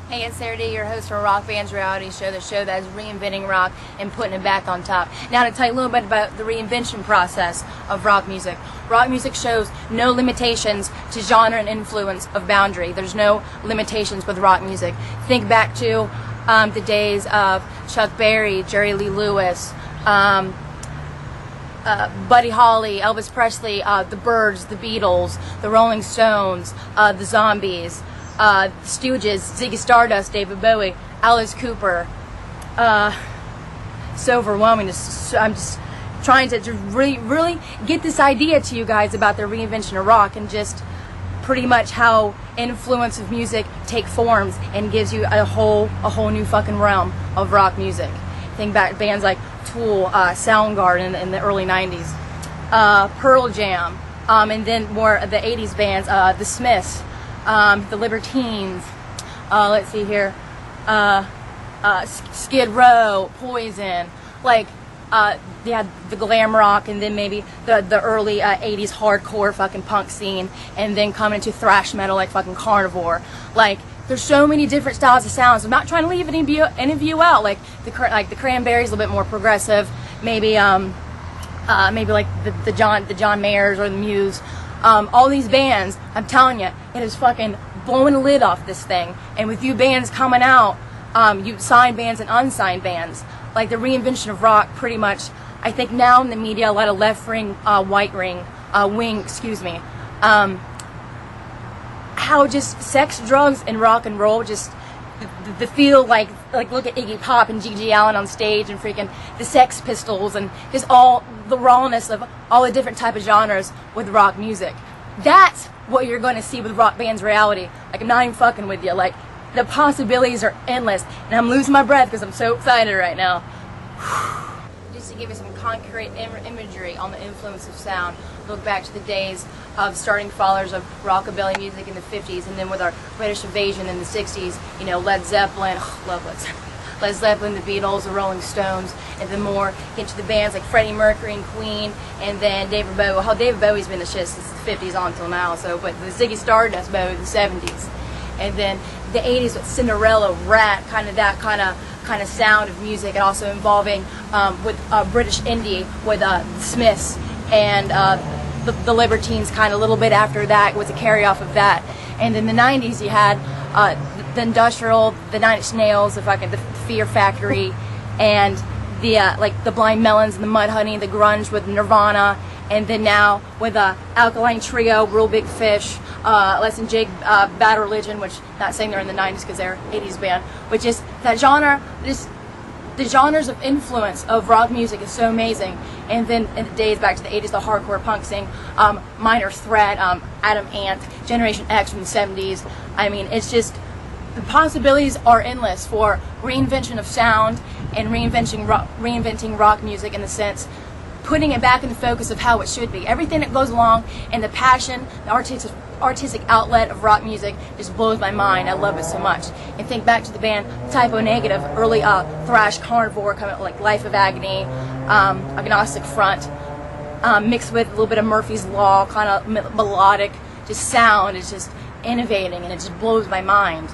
Hey, it's Sarah D, your host for Rock Band's reality show, the show that is reinventing rock and putting it back on top. Now to tell you a little bit about the reinvention process of rock music. Rock music shows no limitations to genre and influence of boundary. There's no limitations with rock music. Think back to the days of Chuck Berry, Jerry Lee Lewis, Buddy Holly, Elvis Presley, the Byrds, the Beatles, the Rolling Stones, the Zombies, the Stooges, Ziggy Stardust, David Bowie, Alice Cooper. So overwhelming. I'm just trying to really get this idea to you guys about the reinvention of rock and just pretty much how influence of music take forms and gives you a whole new fucking realm of rock music. Think back to bands like Tool, Soundgarden in the early 90s, Pearl Jam, and then more of the 80s bands, the Smiths, the Libertines, let's see here, Skid Row, Poison, like they had the glam rock, and then maybe the early 80s hardcore fucking punk scene, and then coming into thrash metal like fucking Carnivore. Like, there's so many different styles of sounds. I'm not trying to leave any of you out. Like the Cranberries, a little bit more progressive. Maybe like the John Mayers or the Muse. All these bands, I'm telling you, it is fucking blowing the lid off this thing. And with you bands coming out, you signed bands and unsigned bands. Like the reinvention of rock, pretty much. I think now in the media, a lot of left wing, how just sex, drugs, and rock and roll just the feel like look at Iggy Pop and G.G. Allin on stage and freaking the Sex Pistols and just all the rawness of all the different type of genres with rock music. That's what you're going to see with Rock Band's reality. Like, I'm not even fucking with you. Like, the possibilities are endless, and I'm losing my breath because I'm so excited right now. Just to give you some concrete imagery on the influence of sound, look back to the days of starting followers of rockabilly music in the 50s, and then with our British invasion in the 60s, you know, Led Zeppelin, love Led Zeppelin, the Beatles, the Rolling Stones, and then more into the bands like Freddie Mercury and Queen, and then David Bowie. Well, David Bowie's been the shit since the 50s on till now, so, but the Ziggy Stardust Bowie, the 70s. And then the 80s with Cinderella, Rat, kind of that kind of sound of music, and also involving with British indie with the Smiths and the Libertines. Kind of a little bit after that was a carry off of that. And in the 90s you had the industrial, the Nine Inch Nails, the Fear Factory, and the like the Blind Melons and the Mudhoney, the grunge with Nirvana. And then now with Alkaline Trio, Real Big Fish, Less Than Jake, Bad Religion, which not saying they're in the 90s because they're 80s band, but just that genre, just the genres of influence of rock music is so amazing. And then in the days back to the 80s, the hardcore punk scene, Minor Threat, Adam Ant, Generation X from the 70s. I mean, it's just, the possibilities are endless for reinvention of sound and reinventing rock music in the sense, putting it back in the focus of how it should be. Everything that goes along and the passion, the artistic outlet of rock music just blows my mind. I love it so much. And think back to the band Typo Negative, early thrash Carnivore, kind of like Life of Agony, Agnostic Front, mixed with a little bit of Murphy's Law, kind of melodic, just sound is just innovating, and it just blows my mind.